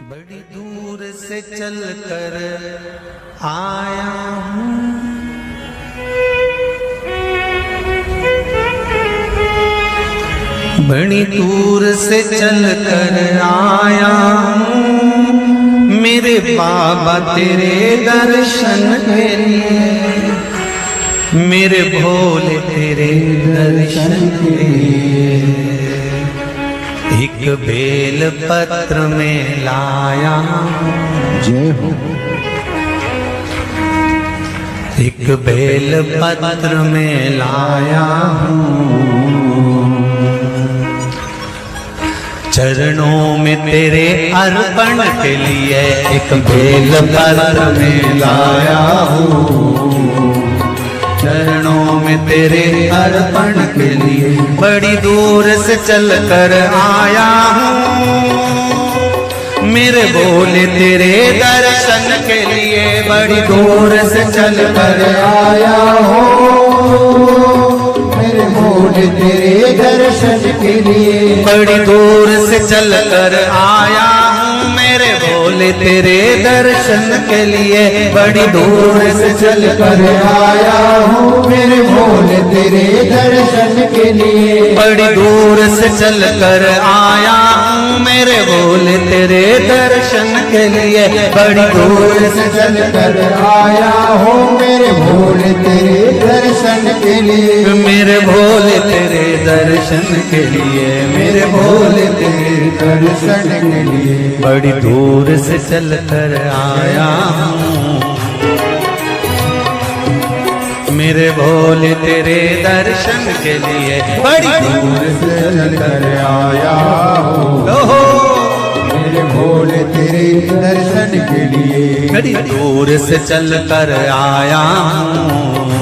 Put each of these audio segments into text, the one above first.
बड़ी दूर से चल कर आया हूँ, बड़ी दूर से चल कर आया हूँ, मेरे बाबा तेरे दर्शन के लिए, मेरे भोले तेरे दर्शन के लिए। एक बेल पत्र में लाया जय हो। एक बेल पत्र में लाया हूँ, चरणों में तेरे अर्पण के लिए एक बेल पत्र में लाया हूँ, चरणों में तेरे अर्पण के लिए बड़ी दूर से चल कर आया हूँ, मेरे भोले तेरे दर्शन के लिए बड़ी दूर से चल कर आया हूँ, मेरे भोले तेरे दर्शन के लिए बड़ी दूर से चल कर आया हूँ, मेरे भोले तेरे दर्शन के लिए बड़ी दूर से चल कर आया हूँ, मेरे भोले तेरे दर्शन के लिए बड़ी दूर से चल कर आया हूँ, मेरे भोले तेरे दर्शन के लिए बड़ी दूर से चल कर आया हूँ, मेरे भोले तेरे दर्शन के लिए मेरे भोले तेरे दर्शन के लिए, मेरे भोले तेरे दर्शन के लिए बड़ी दूर से चल कर आया हूँ, मेरे भोले तेरे दर्शन के लिए बड़ी दूर से चल कर आया हूँ, ओहो मेरे भोले तेरे दर्शन के लिए बड़ी दूर से चल कर आया हूँ,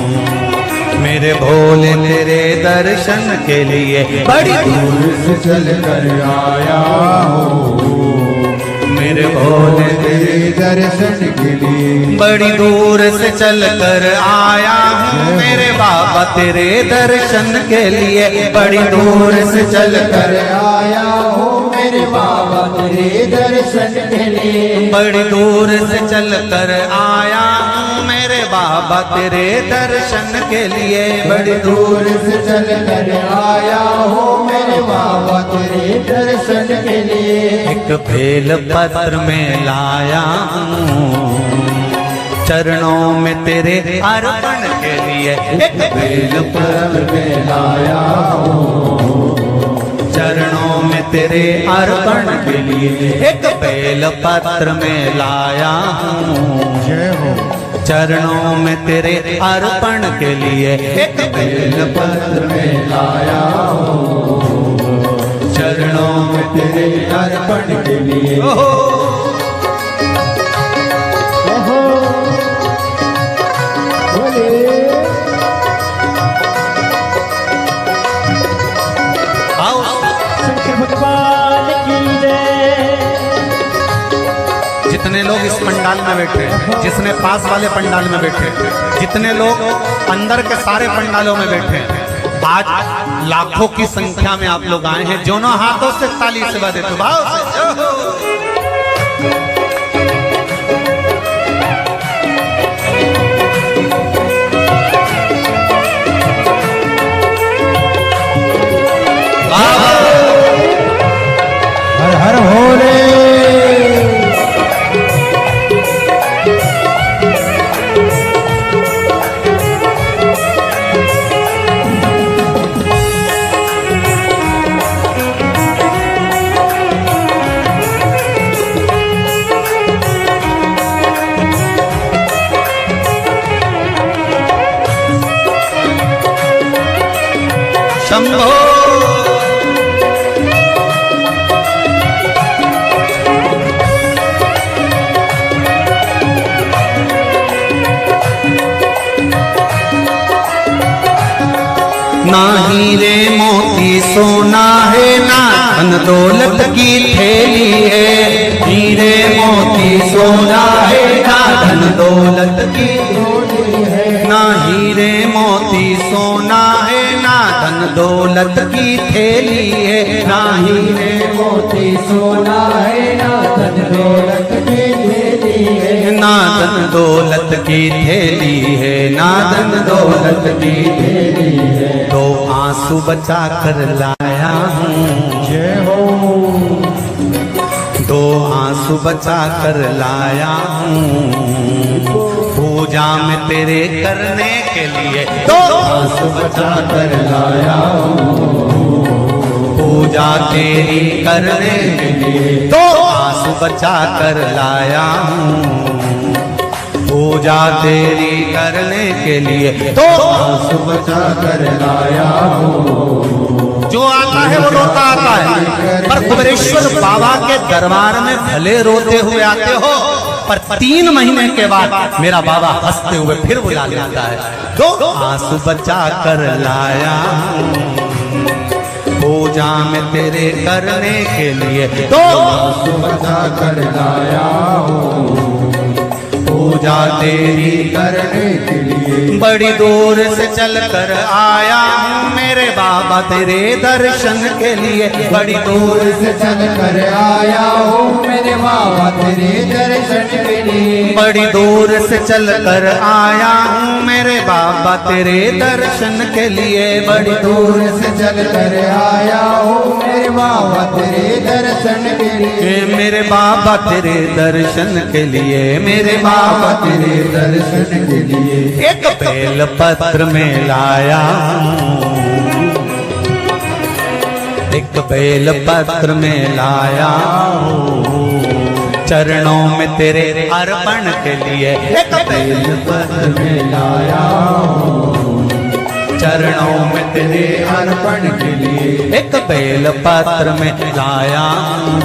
मेरे भोले तेरे दर्शन के लिए बड़ी दूर से चल कर आया हूँ, मेरे भोले तेरे दर्शन के लिए बड़ी दूर से चल कर आया हूँ, मेरे बाबा तेरे दर्शन के लिए बड़ी दूर से चल कर आया हूँ, मेरे बाबा तेरे दर्शन के लिए बड़ी दूर से चल कर आया हूँ, मेरे बाबा तेरे दर्शन के लिए बड़ी दूर से चल कर आया हूँ, मेरे बाबा तेरे दर्शन के लिए एक बेल पत्र में लाया हूँ, चरणों में तेरे अर्पण के लिए एक बेल पत्र में लाया हूँ, चरणों में तेरे अर्पण के लिए एक बेल पत्र में लाया हूँ, जय हो। चरणों में तेरे अर्पण के लिए एक बेल पत्र में लाया हूँ, चरणों में तेरे अर्पण के लिए ओहो जितने लोग इस पंडाल में बैठे, जिसने पास वाले पंडाल में बैठे, जितने लोग अंदर के सारे पंडालों में बैठे, आज लाखों की संख्या में आप लोग आए हैं, दोनों हाथों से ताली से बजाते तो भाव से हर हर भोले शंभो ना हीरे मोती सोना है, ना धन दौलत की थैली है, हीरे मोती सोना है, ना धन दौलत की थैली है, ना हीरे मोती सोना है, ना धन दौलत की थैली है, ना हीरे मोती सोना है, ना धन धन दौलत की थैली है, ना धन दौलत की थैली है। दो आंसू बचा कर लाया हूँ, जय हो। दो आंसू बचा कर लाया हूँ, पूजा में तेरे करने के लिए दो आंसू बचा कर लाया हूँ, पूजा तेरी करने के लिए दो आंसू बचा कर लाया हूँ, पूजा तेरी करने के लिए दो आंसू बचा कर लाया हूँ। जो आता है वो रोता आता है, पर कुबेरेश्वर बाबा के दरबार में भले रोते हुए आते हो, पर 3 महीने के बाद मेरा बाबा हंसते हुए फिर बुला लेता है। दो आंसू बचा कर लाया हूँ, पूजा में तेरे करने के लिए दो आंसू बचा कर लाया हूँ, पूजा तेरी करने के लिए। बड़ी दूर से चल कर आया हूँ मेरे बाबा तेरे दर्शन के लिए, बड़ी दूर से चल कर आया हूँ मेरे बाबा तेरे दर्शन के लिए। बड़ी दूर से चल कर आया हूँ मेरे बाबा तेरे दर्शन के लिए, बड़ी दूर से चल कर आया हूँ मेरे बाबा तेरे दर्शन के लिए। मेरे बाबा तेरे दर्शन के लिए, मेरे बाबा तेरे दर्शन के लिए। एक बेल पत्र में लाया हूँ, एक बेल पत्र में लाया हूँ, चरणों में तेरे अर्पण के लिए एक बेल पत्र में लाया हूँ, चरणों में तेरे अर्पण के लिए। एक बेल पत्र में लाया हूँ,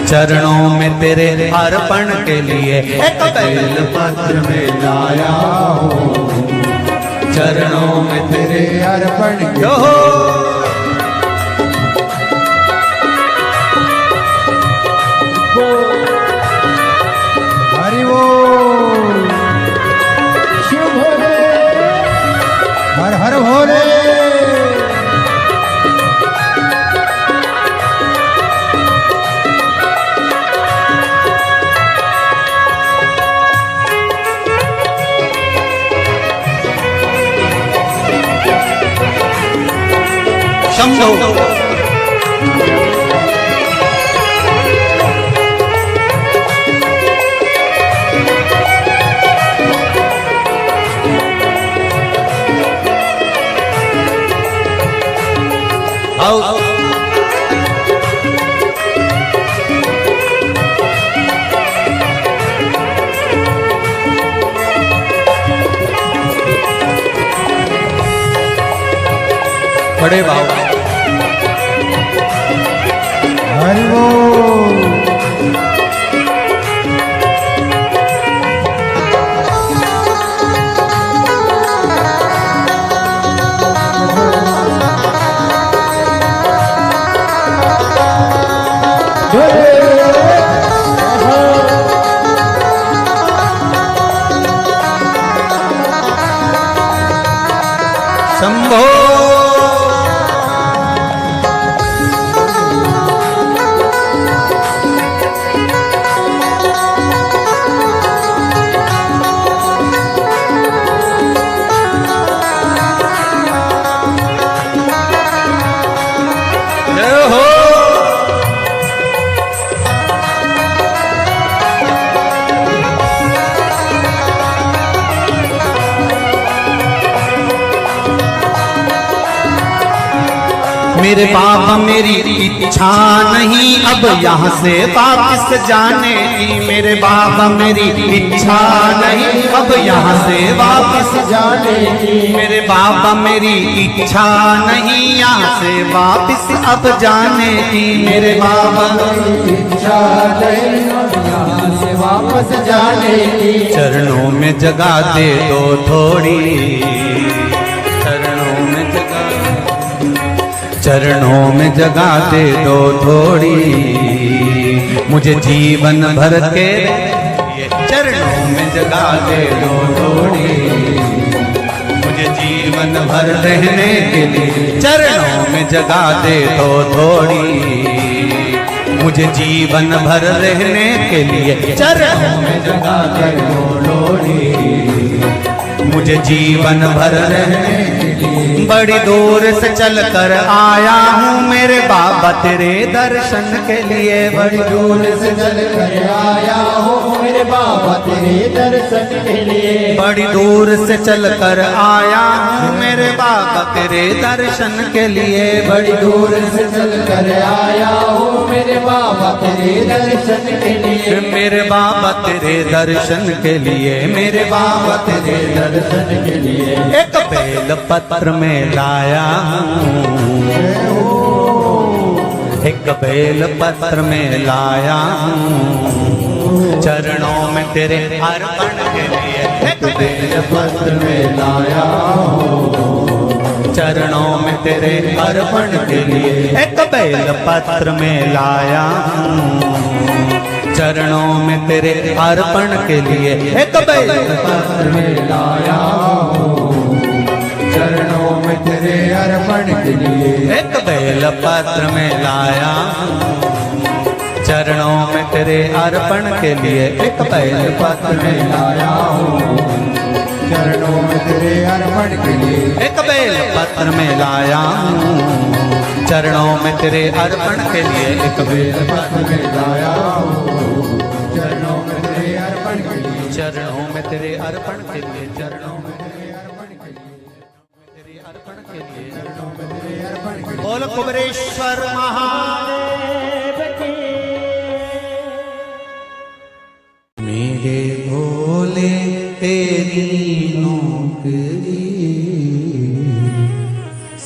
चरणों में तेरे अर्पण के लिए एक बेल पत्र में लाया हूँ, चरणों में तेरे अर्पण के जो हरि बोल। शिव भोले, हर हर भोले। शंभो बड़े बाबा हरि बोल। शंभो मेरे बाबा मेरी इच्छा नहीं अब यहाँ से वापस जाने की, मेरे बाबा मेरी इच्छा नहीं अब यहाँ से वापस जाने की। मेरे बाबा मेरी इच्छा नहीं यहाँ से वापस अब जाने की, मेरे बाबा इच्छा नहीं यहाँ से वापस जाने की। चरणों में जगह दे दो थोड़ी, चरणों में जगह, चरणों में जगह दे दो थोड़ी, मुझे जीवन भर के चरणों में जगह दे दो थोड़ी, मुझे जीवन भर रहने के लिए चरणों में जगह दे दो थोड़ी, मुझे जीवन भर रहने के लिए चरणों में जगा कर बोलो रे। मुझे जीवन भर रहने के लिए बड़ी दूर से चल कर आया हूँ मेरे बाबा तेरे दर्शन के लिए। बड़ी दूर से चल कर आया हूँ मेरे बाबा तेरे दर्शन के लिए। बड़ी दूर से चल कर आया हूँ मेरे बाबा तेरे दर्शन के लिए। बड़ी दूर से चल कर आया हूँ मेरे बाबा तेरे दर्शन के लिए। मेरे बाबा तेरे दर्शन के लिए, मेरे बाबा तेरे दर्शन के लिए एक बेल पत्र में लाया हूँ, एक बेल पत्र में लाया हूँ चरणों में तेरे अर्पण के लिए। एक बेल पत्र में लाया हूँ चरणों में तेरे अर्पण के लिए। एक बेल पत्र में लाया हूँ चरणों में तेरे अर्पण के लिए। एक बेल पत्र में लाया हूँ चरणों में तेरे अर्पण के लिए। एक बेल पत्र में लाया चरणों में तेरे अर्पण के लिए। एक बेल पत्र में लाया हूँ चरणों में तेरे अर्पण के लिए। एक बेल पत्र में लाया चरणों में तेरे अर्पण के लिए। एक बेल पत्र में लाया हूँ चरणों में तेरे अर्पण के लिए। चरणों में तेरे अर्पण के लिए। चरणों में तेरे अर्पण के लिए। तेरे अर्पण के लिए। चरणों में तेरे अर्पण के लिए। बोल कुबेरेश्वर महादेव की। मेरे भोले तेरी नौकरी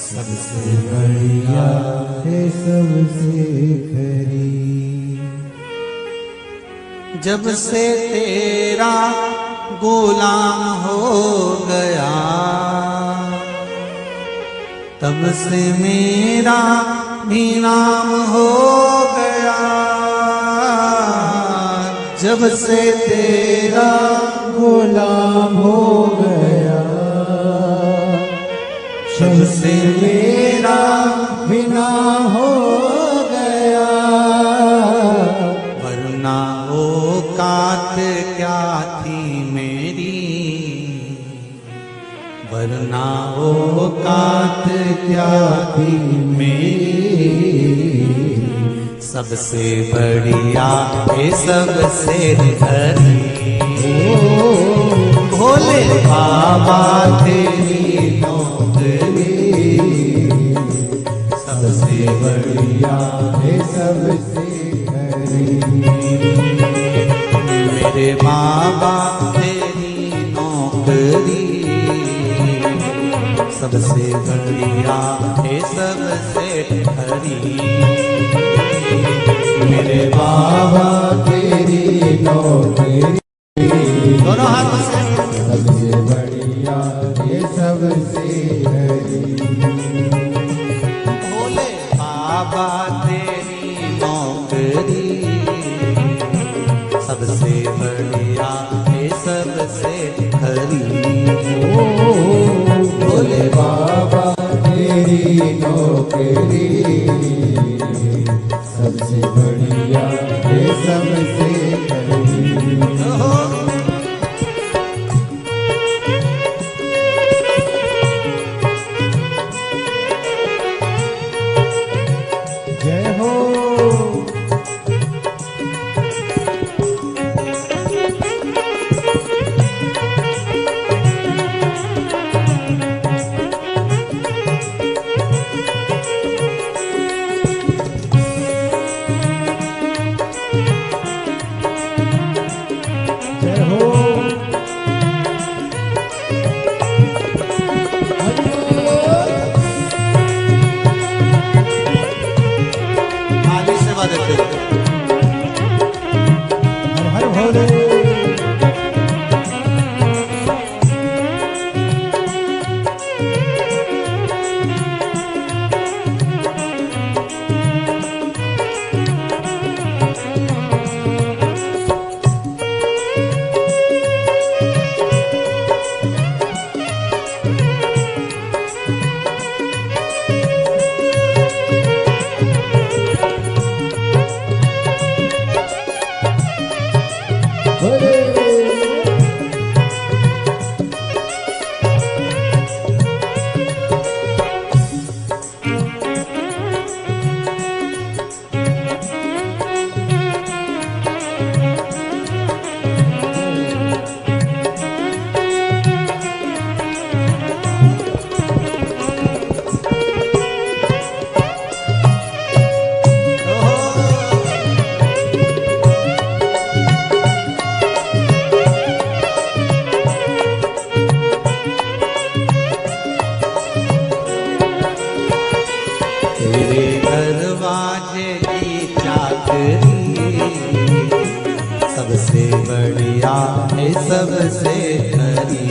सबसे बढ़िया है सबसे खरी। जब से तेरा गुलाम हो गया तब से मेरा भी नाम हो गया। जब से तेरा गुलाम हो गया जब से मेरा बिना हो गया। वरना औकात क्या थी मेरी, वरना औकात क्या थी मेरी। सबसे बढ़िया है सबसे धनी भोले बाबा तेरी नौकरी। सबसे बढ़िया है सबसे खरी। मेरे बाबा तेरी नौकरी सबसे बढ़िया है सबसे खरी। मेरे बाबा तेरी नौकरी दोनों हाथों से सबसे बढ़िया है सबसे खरी। भोले बाबा तेरी नौकरी सबसे बढ़िया है सबसे खरी। भोले बाबा तेरी नौकरी सबसे बढ़िया है सबसे खरी। जय हो तेरे दरवाजे की चाकरी सबसे बढ़िया है सबसे खरी।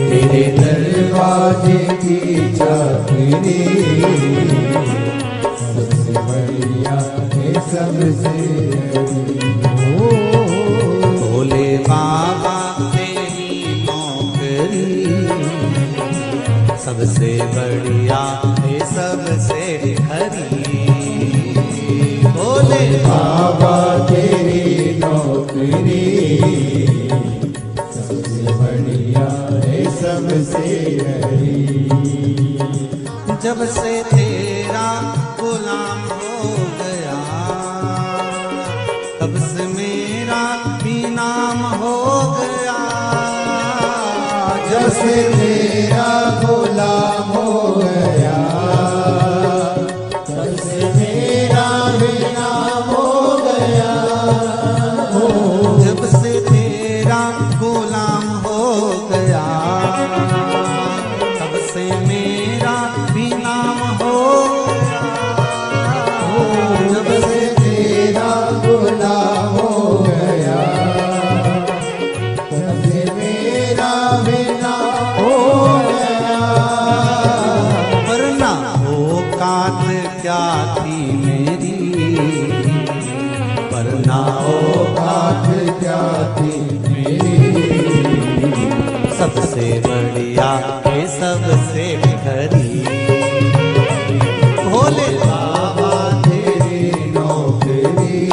तेरे दरवाजे की चाकरी सबसे बढ़िया है सबसे भोले बाबा तेरी नौकरी सबसे बढ़िया है सबसे खरी। भोले बाबा तेरी नौकरी सबसे बढ़िया है सबसे हरी। जब से तेरा गुलाम हो गया तब से मेरा भी नाम हो गया। जब से तेरा गुलाम हो गया तब से मेरा भी नाम हो गया। जब से तेरा गुलाम हो गया तब से मेरा भी नाम हो गया। जब से तेरा गुलाम हो गया तब से मेरा भी नाम हो गया। वरना औकात क्या थी मेरी, वरना औकात क्या थी मेरी, सबसे बढ़िया है सबसे खरी। भोले बाबा तेरी नौकरी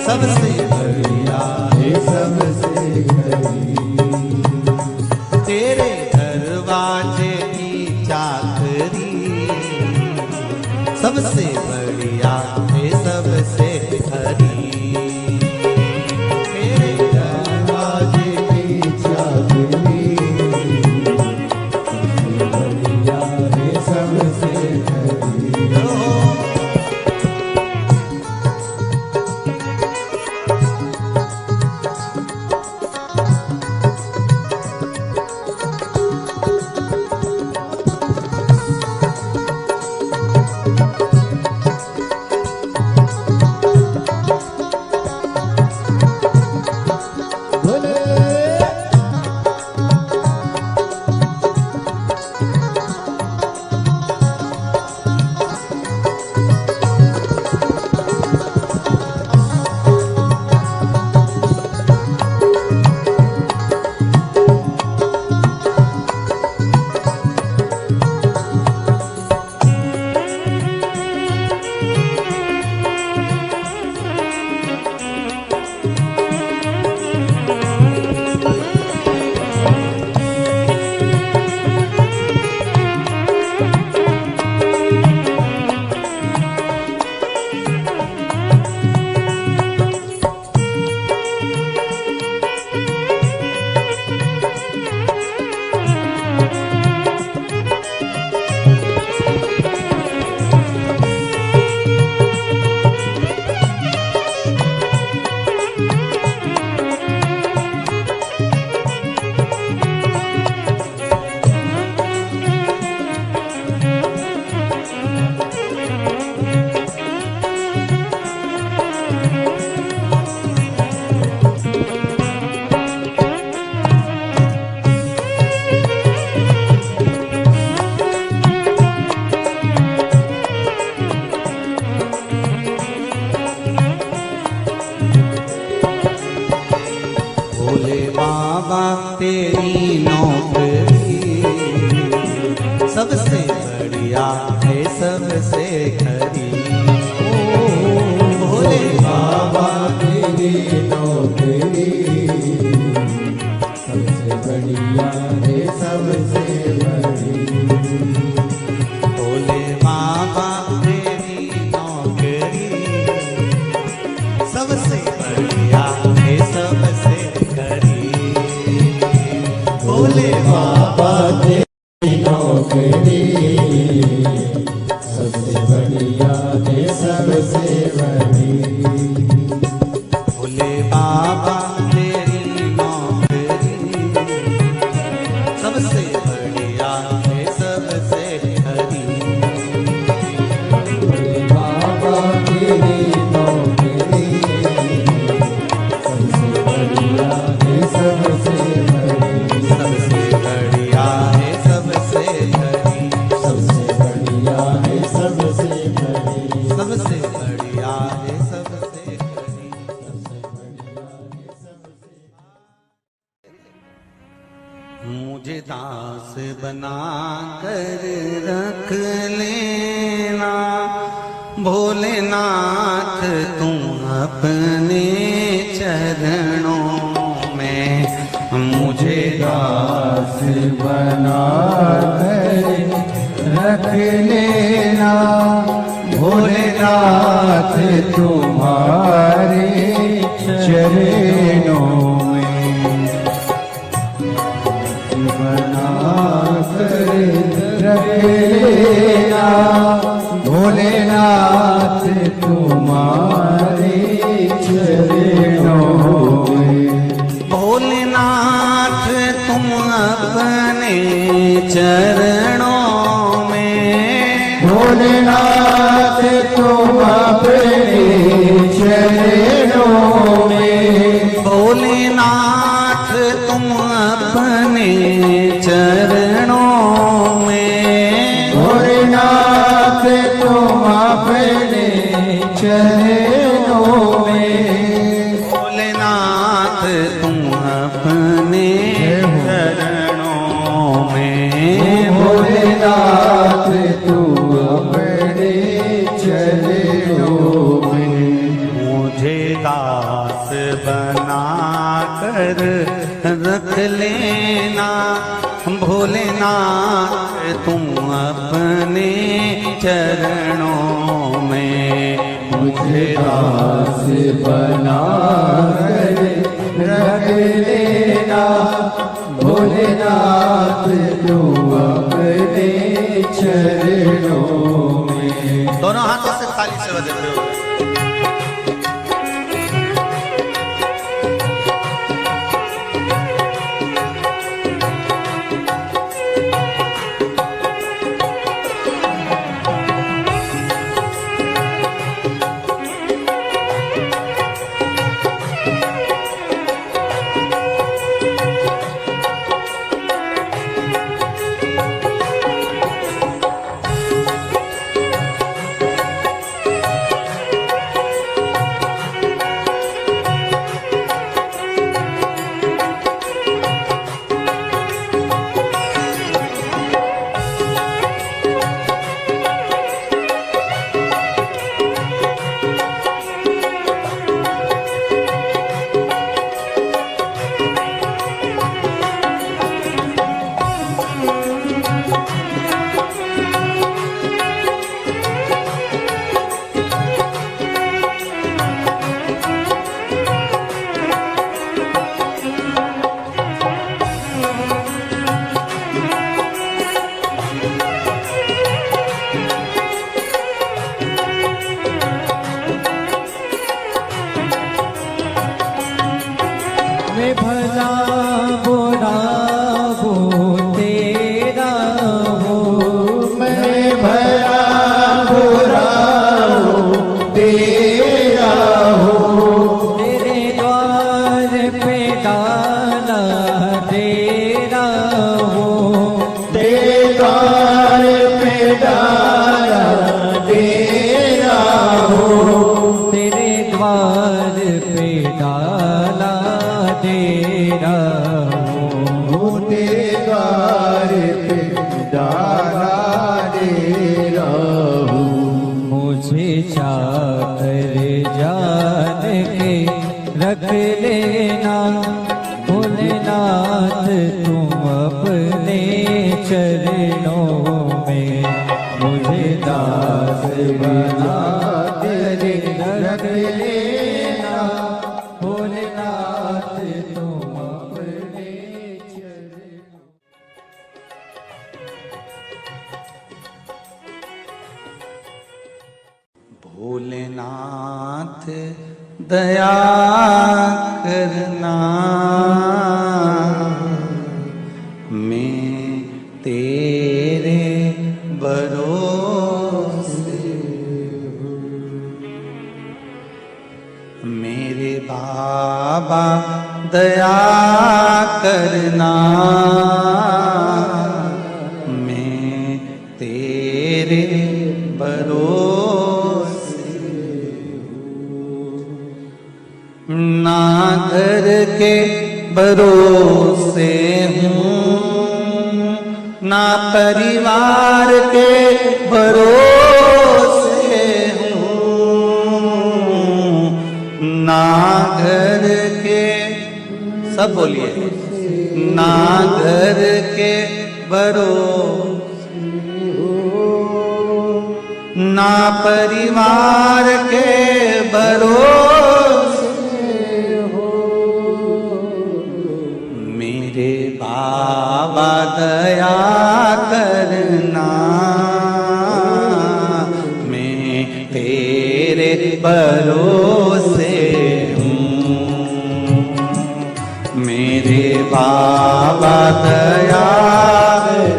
सबसे बढ़िया है सबसे खरी। तेरे दरवाजे की चाकरी सबसे बढ़िया है सबसे खरी। तेरे दरवाजे की चाकरी सबसे बढ़िया है सबसे खरी। तेरी नौकरी सबसे बढ़िया है सबसे खरी। भोले बाबा नौकरी सबसे बढ़िया है सबसे बड़ी। भोले बाबा तेरी नौकरी सबसे बढ़िया है सबसे खरी। भोले बाबा तेरी नौकरी सबसे बढ़िया है सबसे बड़ी। भोले बाबा तेरी नौकरी सबसे बढ़िया है सबसे खरी। भोले बाबा तेरी नौकरी सबसे बढ़िया है सबसे बड़ी। सबसे बढ़िया है सबसे खरी। सबसे बढ़िया है सबसे बड़ी। सबसे बढ़िया है सबसे खरी। मुझे दास बना कर रख लेना भोलेनाथ तुम अपने चरणों में। मुझे दास बना कर रख लेना भोलेनाथ तुम्हारे चरणों में। बना कर रख लेना भोलेनाथ तुम्हारे चरणों में। भोलेनाथ तुम अपने चरणों में। भोलेनाथ तुम अपने चरणों में। भोलेनाथ तुम अपने चरणों में। भोलेनाथ तुम अपने चरणों में। भोलेनाथ तुम अपने चरणों में। भोलेनाथ तुम अपने चरणों में। मुझे दास बना कर रख लेना भोलेनाथ तुम अपने चरणों में। मुझे दास बना कर रख लेना भोलेनाथ तुम अपने चरणों में। दोनों हाथों से ताली से बजाते हो। रख लेना भोलेनाथ तुम अपने चरणों में, मुझे दास बना तेरे रख लेना भोलेनाथ तुम अपने चरणों। भोलेनाथ दया करना, मैं तेरे भरोसे हूँ। मेरे बाबा दया करना, मैं तेरे भरोसे ना घर के भरोसे हूँ, ना परिवार के भरोसे हूँ, ना घर के, सब बोलिए, ना घर के भरोसे हूँ, ना परिवार के भरोसे हो। मेरे बाबा दया करना, मैं तेरे भरोसे हूँ। मेरे बाबा दया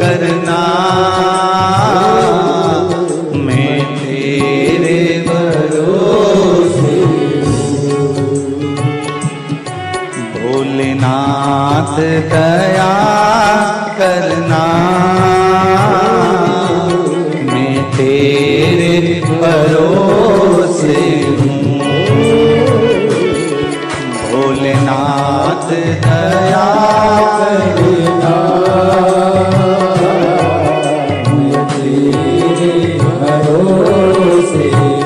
करना, मैं तेरे भरोसे हूँ। भोलेनाथ दया करना, मैं तेरे भरोसे हूँ। भोलेनाथ दया करना, मैं तेरे भरोसे हूँ।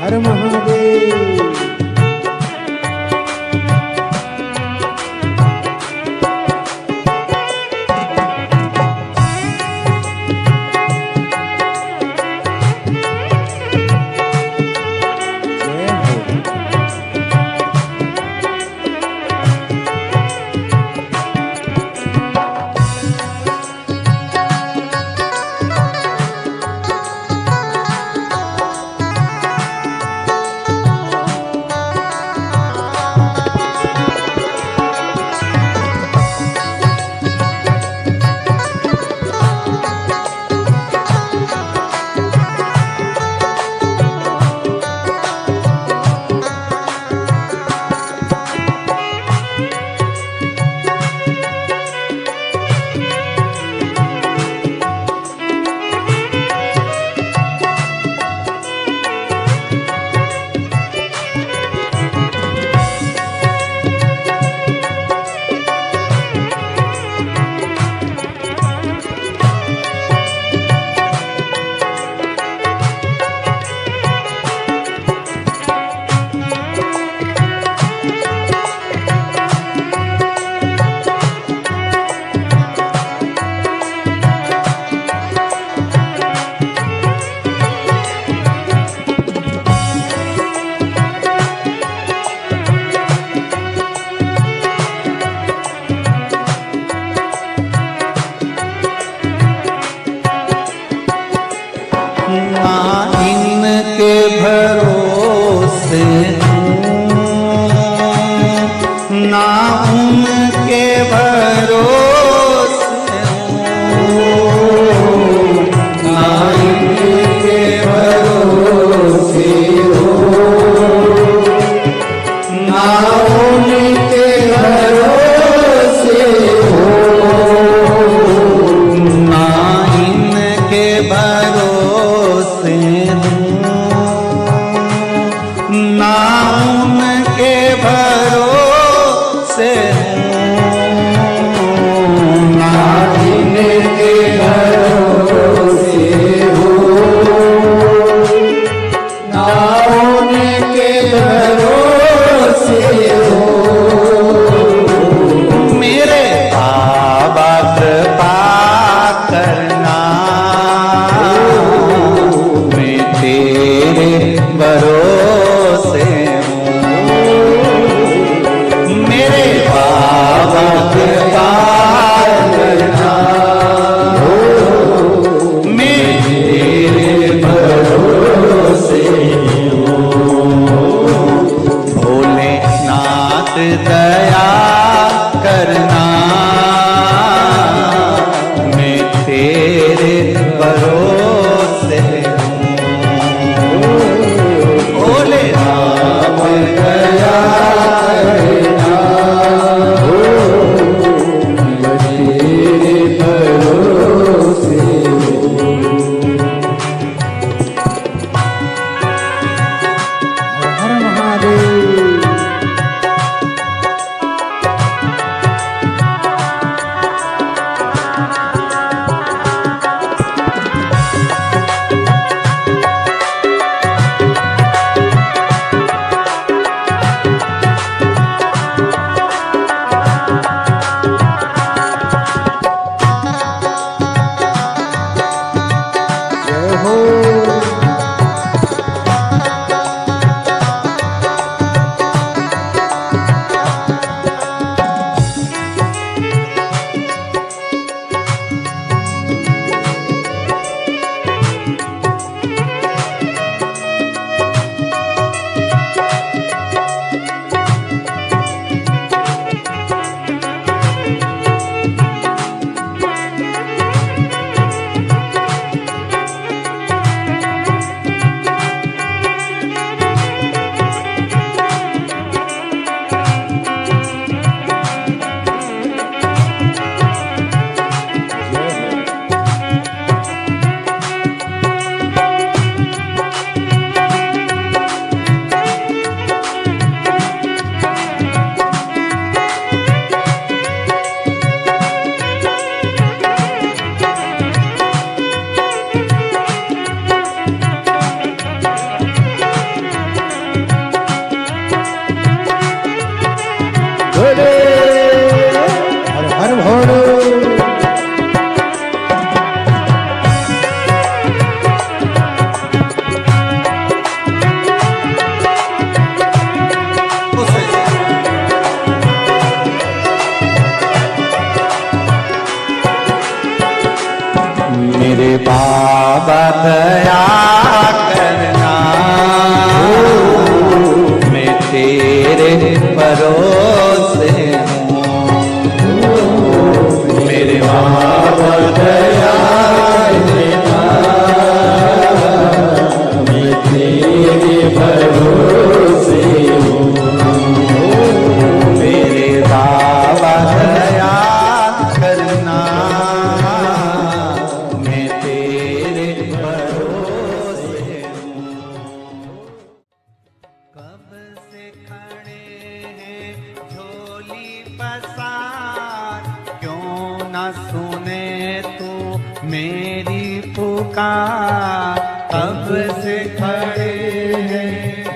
हर महादेव। ना उनके भरोसे हूँ, ना इनके भरोसे हर महादेव। हर हर भोले। मेरे बाबा दया करना, मैं तेरे भरोसे हूँ। मेरे बाबा दया करना, मैं तेरे भरोसे हूँ। मेरे बाबा दया करना, मैं तेरे भरोसे हूँ। कब से खड़े हैं झोली पसार, क्यों न सुने तू मेरी पुकार। कब से खड़े हैं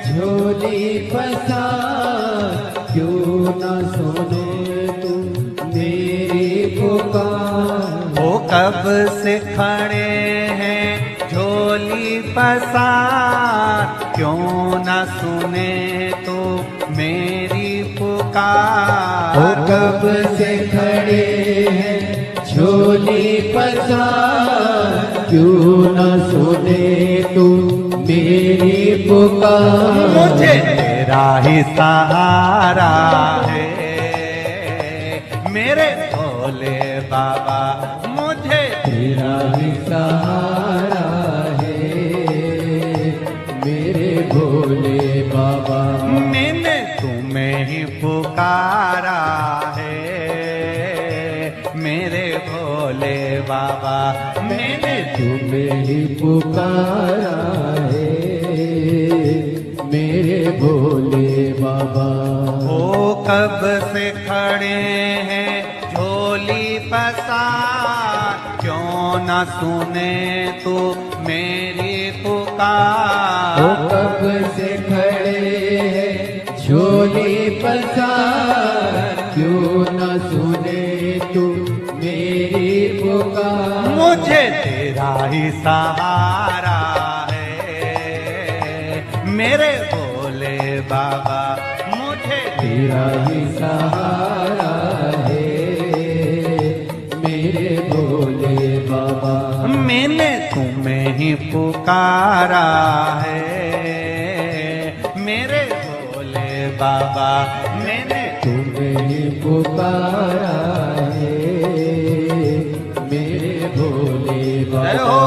झोली पसार, क्यों न सुने तू मेरी पुकार। वो कब से खड़े हैं झोली पसार, क्यों न सुने तो मेरी पुकार। वो कब से खड़े हैं झोली पसार, क्यों न सुने तू मेरी पुकार। मुझे तेरा ही सहारा है मेरे भोले बाबा, मुझे तेरा ही सहारा है मेरे भोले बाबा। मैंने तुम्हें ही पुकारा है मेरे भोले बाबा। मैंने तुम्हें ही पुकारा है मेरे भोले बाबा। वो कब से खड़े हैं झोली पसार, क्यों न सुने तो मेरी पुकार। वो कब से खड़े हैं झोली पसार, क्यों न सुने तू मेरी पुकार। मुझे तेरा ही सहारा है मेरे भोले बाबा, मुझे तेरा ही सहारा है मेरे भोले बाबा। मैंने तुम्हें ही पुकारा है मेरे भोले बाबा। मैंने तुम्हें ही पुकारा है मेरे भोले जय बाबा। हो।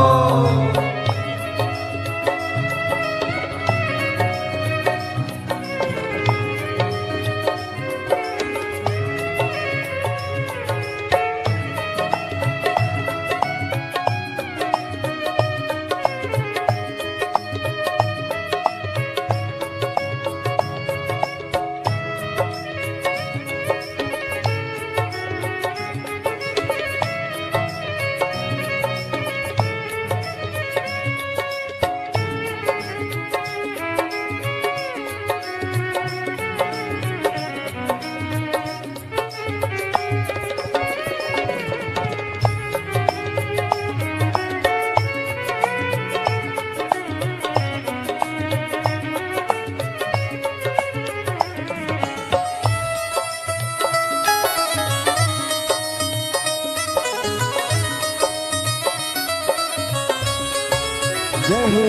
जय हो।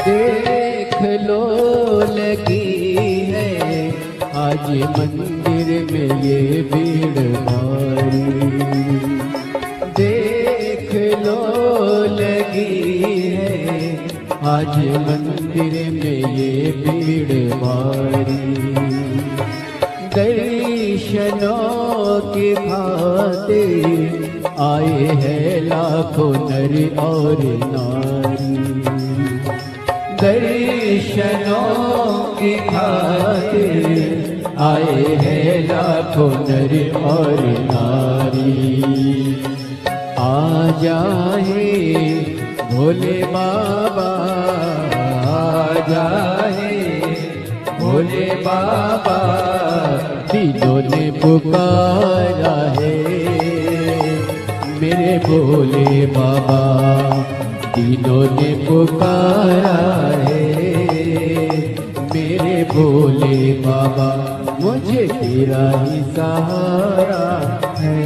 देख लो लगी है आज मंदिर में ये भीड़ भारी। देख लो लगी है आज मंदिर में ये भीड़ भारी। दर्शनों की खातिर आए हैं लाखों नर और नारी। दर्शनों की खातिर आए हैं लाखों नर और नारी। आ जाए भोले बाबा, आ जाए भोले बाबा, दिलों ने पुकारा है मेरे भोले बाबा। दिलों ने पुकारा है मेरे भोले बाबा। मुझे तेरा ही सहारा है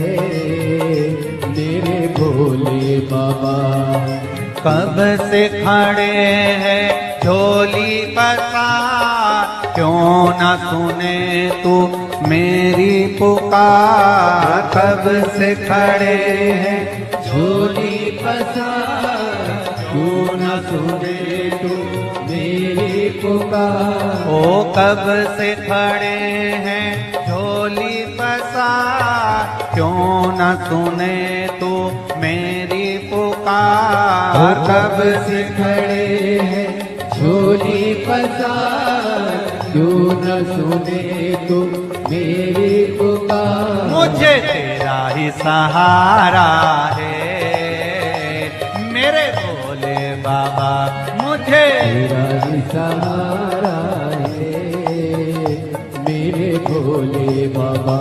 मेरे भोले बाबा। कब से खड़े हैं झोली पसार, क्यों न सुने तू मेरी पुकार। कब से खड़े हैं झोली पसार, क्यों न सुने तू मेरी पुकार। ओ कब से खड़े हैं झोली पसार, क्यों न सुने तू मेरी पुकार। कब से खड़े हैं झोली पसार, क्यों न सुने तू मेरी पुकार। मुझे तेरा ही सहारा है मेरे भोले बाबा। मुझे तेरा ही सहारा है मेरे भोले बाबा।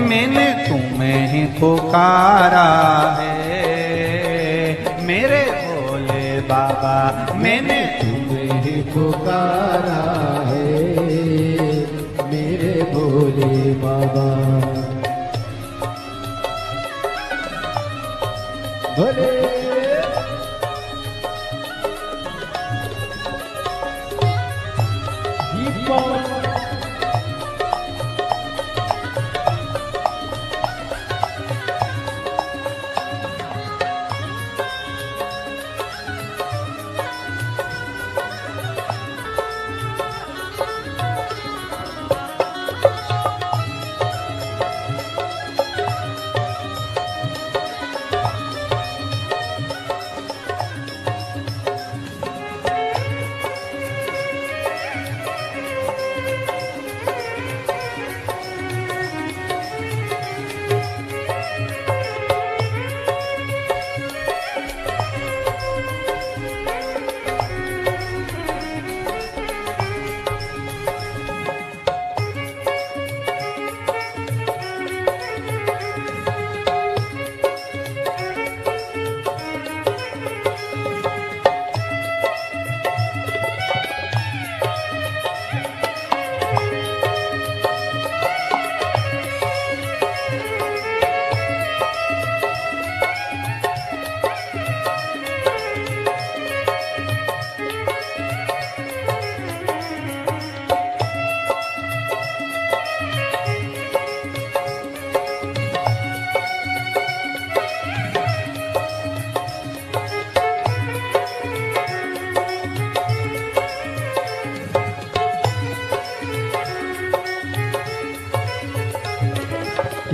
मैंने तुम्हें ही पुकारा है मेरे भोले बाबा। मैंने तुम्हें ही पुकारा है मेरे भोले बाबा। भोले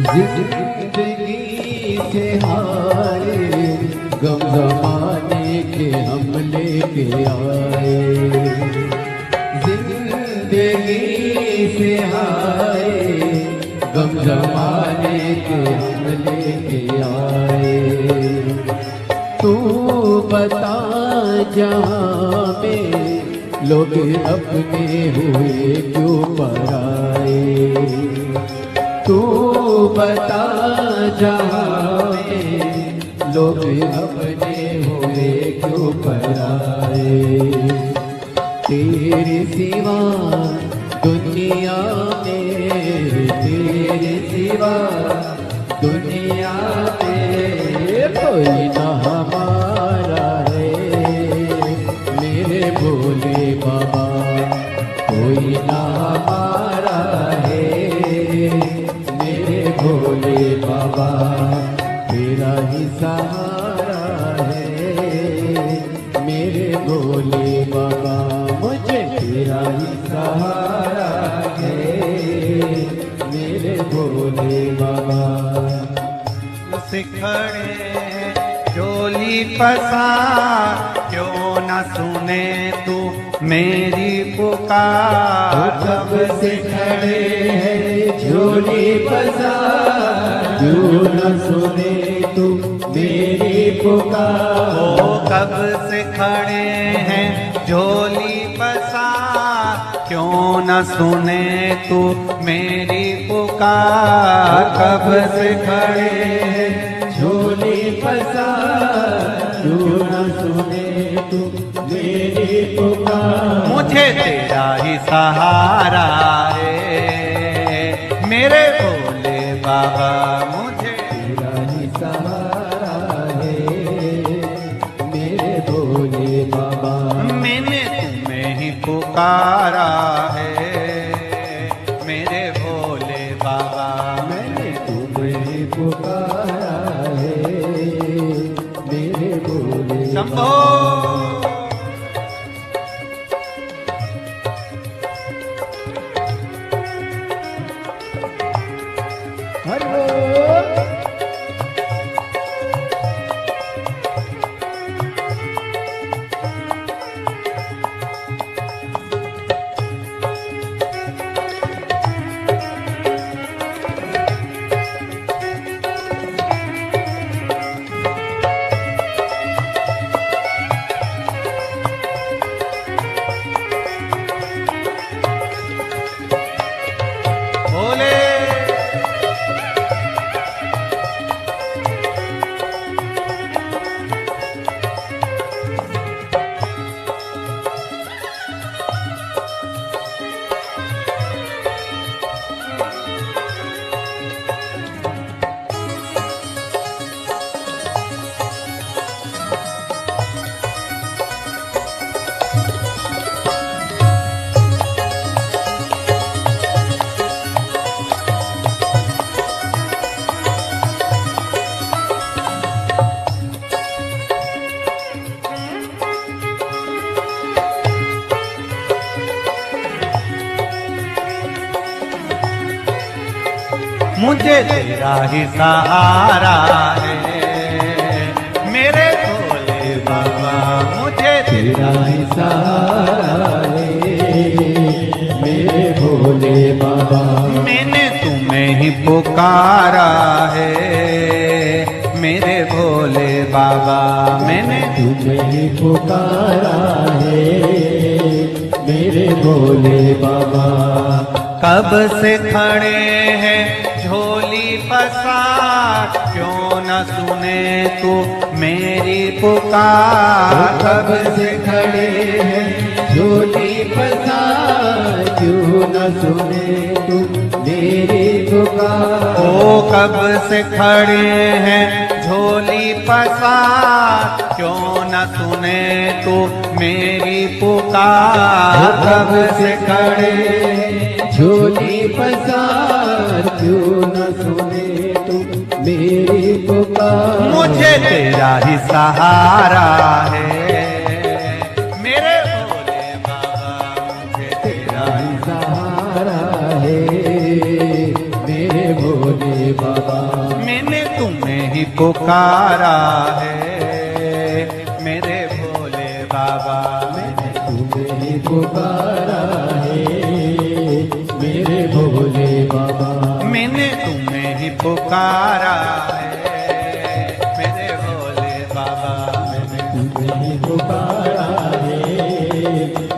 जिंदगी से हारे गम जमाने के हम लेके आए। जिंदगी से आए, गम जमाने के हम लेके आए। तू बता जहाँ में लोग अपने हुए क्यों पराए। तू बता जहाँ में लोग अपने हुए क्यों पराए। तेरे सिवा दुनिया में, तेरे सिवा दुनिया में कोई ना हमारा है। मेरे भोले बाबा कोई ना हमारा है। मेरे भोले बाबा तेरा ही सहारा है। मेरे भोले बाबा मुझे तेरा ही सहारा है। मेरे भोले बाबा सिखड़े चोली पसार, क्यों न सुने तू मेरी पुकार। कब से खड़े हैं झोली पसार, क्यों न सुने तू मेरी पुकार। ओ कब से खड़े हैं झोली पसार, क्यों न सुने तू मेरी पुकार। कब से खड़े हैं झोली पसार, क्यों न सुने तू मेरी पुकार। मुझे तेरा ही सहारा है। मेरे भोले बाबा मुझे तेरा ही सहारा है। मेरे भोले बाबा मैंने तुम्हें ही पुकारा है। मेरे भोले बाबा मैंने तुम्हें पुकारा है। मेरे भोले शंभो। हरो भोले मुझे तेरा ही सहारा है। मेरे भोले बाबा मुझे तेरा ही सहारा है। मेरे भोले बाबा मैंने तुम्हें ही पुकारा है। मेरे भोले बाबा मैंने तुम्हें ही पुकारा है। मेरे भोले बाबा कब से खड़े हैं झोली पसार, क्यों न सुने तू मेरी पुकार। कब से खड़े हैं झोली पसार, क्यों न सुने तू मेरी पुकार। ओ कब से खड़े हैं झोली पसार, क्यों न सुने तू मेरी पुकार। कब से खड़े हैं झोली पसार, क्यों न सुने तू मेरी पुकार। मुझे तेरा ही सहारा है। मेरे भोले बाबा मुझे तेरा ही सहारा है। मेरे भोले बाबा मैंने तुम्हें ही पुकारा है। मेरे भोले बाबा मैंने तुम्हें ही पुकारा है। मेरे पुकारा है मेरे भोले बाबा। मैंने तुम्हें पुकारा है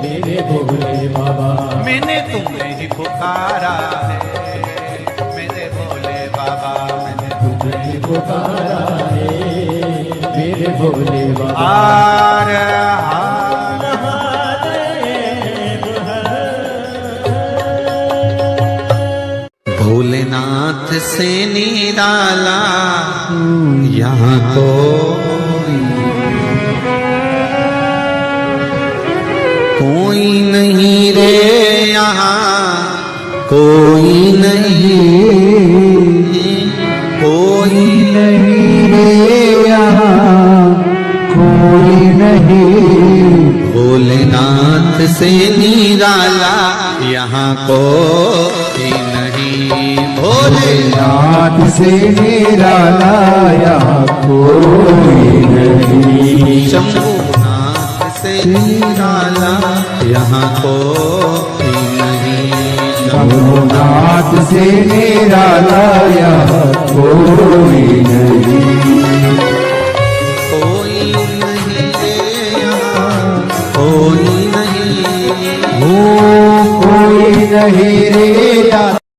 मेरे भोले बाबा। मैंने तुम्हें ही पुकारा है मेरे भोले बाबा। मैंने तुम्हें पुकारा है मेरे भोले बाबा। हार भोलेनाथ से निराला यहाँ कोई नहीं रे, यहाँ कोई नहीं, कोई नहीं रे यहाँ कोई नहीं। भोलेनाथ से निराला यहाँ कोई नहीं। भोलेनाथ नाथ से निराला यहाँ कोई